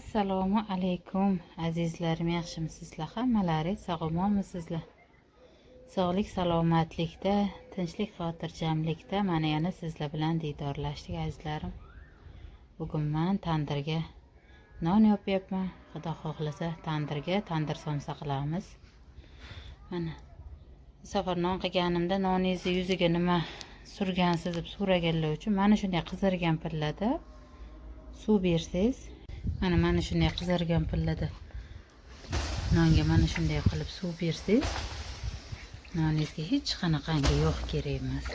Assalomu alaykum azizlarim, yaxshimisizlar? Hammalaringiz sog'lommisizlar? Sog'lik salomatlikda, tinchlik xotirjamlikda mana yana sizlar bilan diydorlashdik azizlarim. Bugun men tandirga non yapyapman. Xudo xohlasa tandirga tandir somsa qilamiz. Mana bu safar non qilganimda noningizni yuziga nima surgansiz deb so'raganlar uchun mana shunday qizargan pillada suv bersangiz, mana shunday qizargan pillada nonga mana shunday qilib suv bersangiz, noningizga hech qanaqangi yog' kerak emas.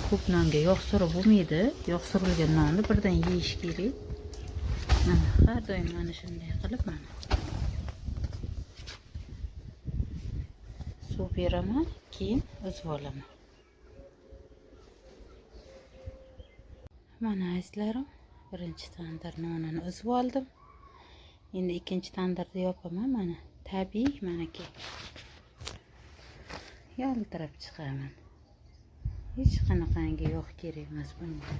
Ko'p nonga yog' surib bo'lmaydi. Yog' surilgan nonni birdan yeyish kerak. Mana har doim mana shunday qilib suv beraman, keyin uzib olaman. Mana azizlarim, birinchi tandir nonini uzib oldim. Endi ikkinchi tandirda yopaman. Mana tabiiy manaki yaltirab chiqaman. Hech qanaqangi yog' kerak emas bunga.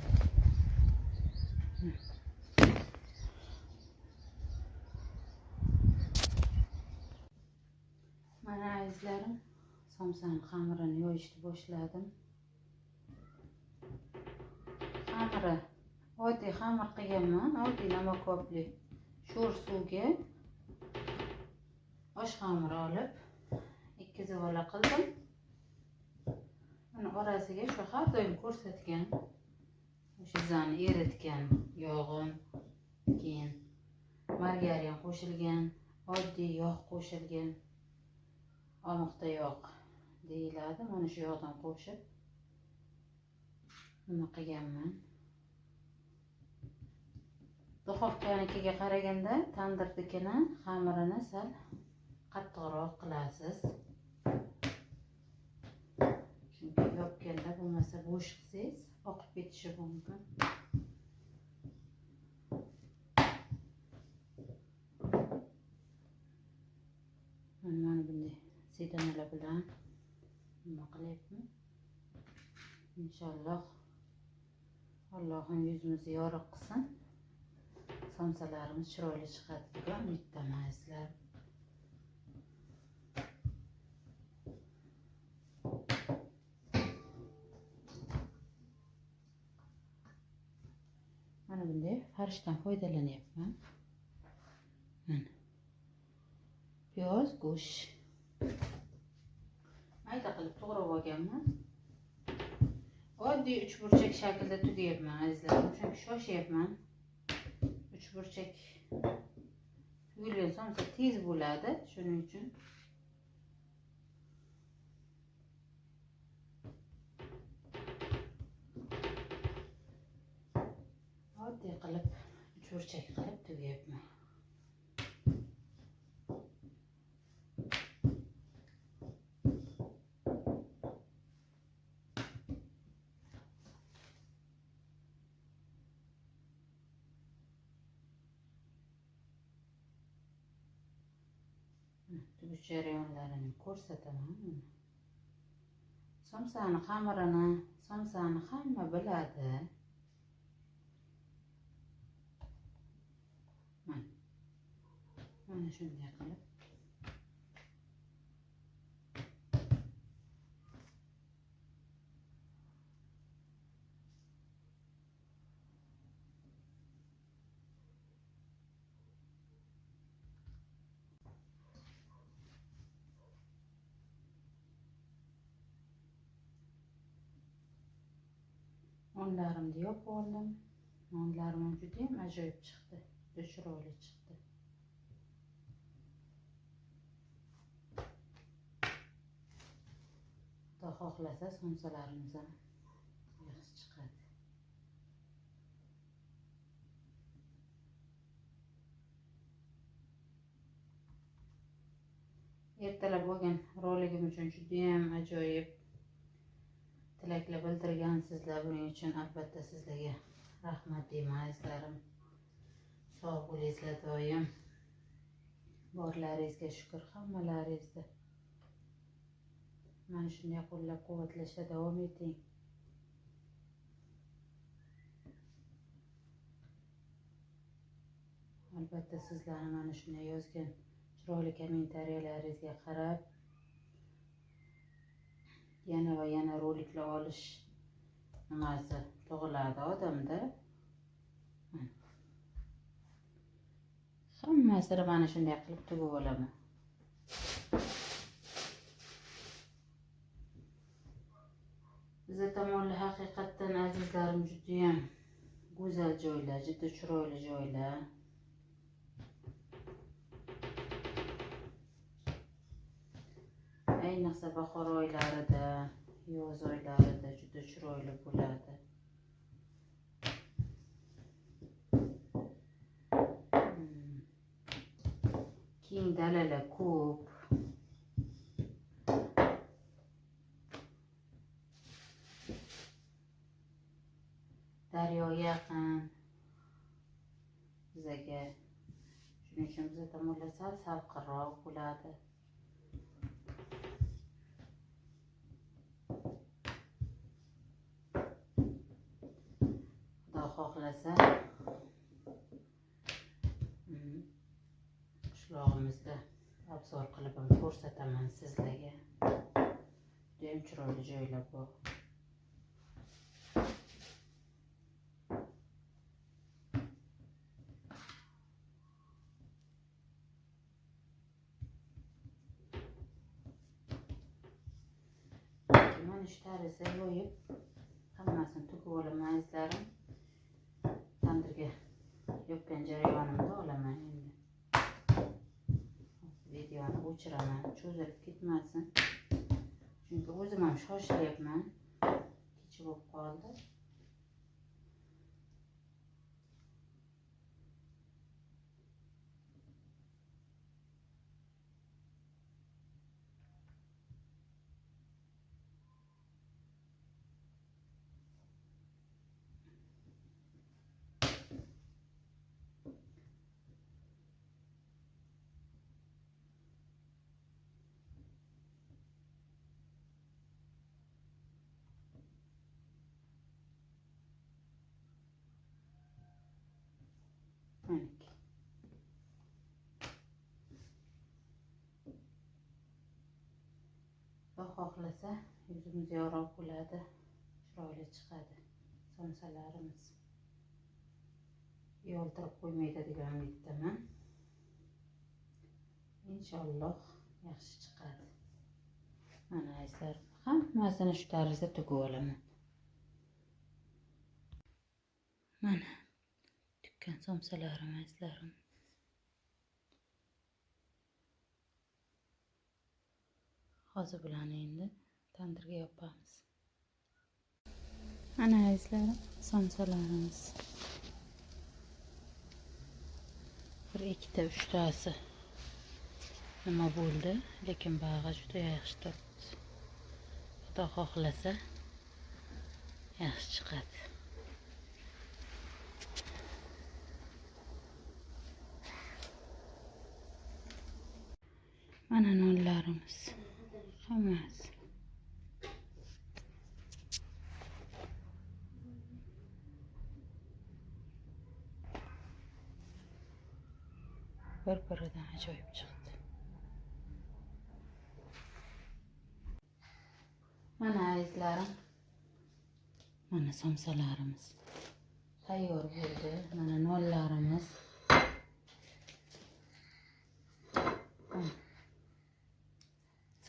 Mana azizlarim, somsani xamirini yoyishni boshladim. Xamiri oddiy xamir qilganman, oddiy namakopli sho'r suvga osh xamiri olib 2 zola qildim. Mana orasiga shu har doim ko'rsatgan o'sha zani eritgan yog'im, keyin margarin qo'shilgan, oddiy yog' qo'shilgan, olmoqda yog' deyiladi. Mana shu yog'dan qo'shib nima qilganman. Duxovkanikiga qaraganda tandirnikini xamirini sal qattiqroq qilasiz. Chunki yopganda bo'lmasa bo'sh qilsangiz oqib ketishi mumkin. Mana bunday sedanalar bilan nima qilyapman. Inshaalloh Allohim yuzimizni yorug' qilsin. Somsalarimiz chiroyli chiqadi degan umiddaman azizlar. Mana bunday farishdan foydalanyapman. Mana piyoz, go'sht mayda qilib to'g'rab olganman. Oddiy 3 burchak shaklda tugayapman azizlarim, chunki shoshyapman. 3 burchak tugilgan somsa tez bo'ladi, shuning uchun. Oddiy qilib 3 burchak qilib tugayapman. Tugish jarayonlarini ko'rsataman. Somsani xamirini, somsani hamma biladi. Mana shunday qilib nonlarimni yopib oldim. Nonlarim juda ham ajoyib chiqdi, juda chiroyli chiqdi. Xudo xohlasa somsalarimiz ham yaxshi chiqadi. Ertalab olgan roligim uchun juda ham ajoyib tilaklar bildirgansizlar. Buning uchun albatta sizlarga rahmat deyman azizlarim. Sog' bo'linglar doim. Borlaringizga shukr hammalaringizni. Mana shunday qo'llab-quvvatlashda davom eting. albatta sizlarni mana shunday yozgan chiroyli kommentariyallaringizga qarab yana va yana roliklar olish nimasi tug'iladi odamda. Hammasini mana shunday qilib tugib olaman. Bizda tomonlar haqiqatdan azizlarim judayam go'zal joylar, juda chiroyli joylar. Ayniqsa bahor oylarida, yoz oylarida juda chiroyli bo'ladi. Keng dalalar ko'p. Daryo yaqin bizga. Shuning uchun bizda tomonlar sal salqinroq bo'ladi. Xudo xohlasa qishlog'imizda obzor qilib ham ko'rsataman sizlarga. Judayam chiroyli joylar bor. Mana shu tarzda yoyib hammasini tugib olaman azizlarim. Tandirga yopgan jarayonimda olaman endi. Videoni o'chiraman, cho'zilib ketmasin. Chunki o'zim ham shoshilyapman. Kecha bo'lib qoldi. Xudo xohlasa yuzimiz yorug' bo'ladi, chiroyli chiqadi somsalarimiz. Yoltirib qo'ymaydi degan umiddaman. Inshaalloh yaxshi chiqadi. Mana azizlar, hammasini shu tarzda tugib olaman. Mana tukkan somsalarim azizlarim. Hozir bilan endi tandirga yopamiz. Mana azizlarim, somsalarimiz. Bir ikkita, uchtasi nima bo'ldi, lekin bag'i juda yaxshi turibdi. Xudo xohlasa yaxshi chiqadi. Mana nonlarimiz. Hammasi. Bir-biridan ajoyib chiqdi. Mana azizlarim, mana somsalarimiz tayyor bo'ldi. Mana nonlarimiz.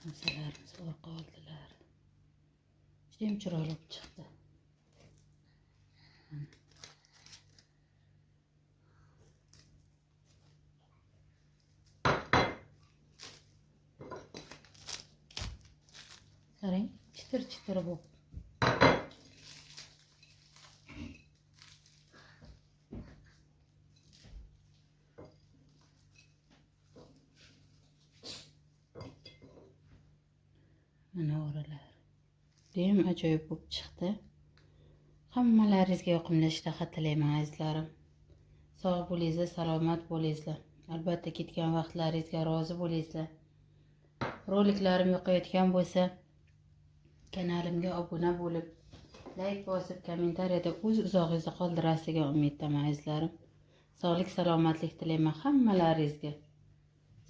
Somsalarimiz orqa oldilar. Judayam chiroyli chiqdi. Qarang, chitir-chitir bo'lib. Mana oralar. Judayam ajoyib bo'lib chiqdi. Hammalaringizga yoqimli ishtaha tilayman azizlarim. Sog' bo'linglar, salomat bo'linglar. Albatta ketgan vaqtlaringizga rozi bo'linglar. Roliklarim yoqayotgan bo'lsa, kanalimga obuna bo'lib, like bosib, kommentariyada o'z uzog'ingizni qoldirasiz degan umiddaman azizlarim. Sog'lik, salomatlik tilayman hammalaringizga.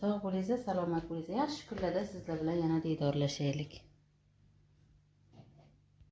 Sog' bo'linglar, salomat bo'linglar. Yaxshi kunlarda sizlar bilan yana diydorlashaylik.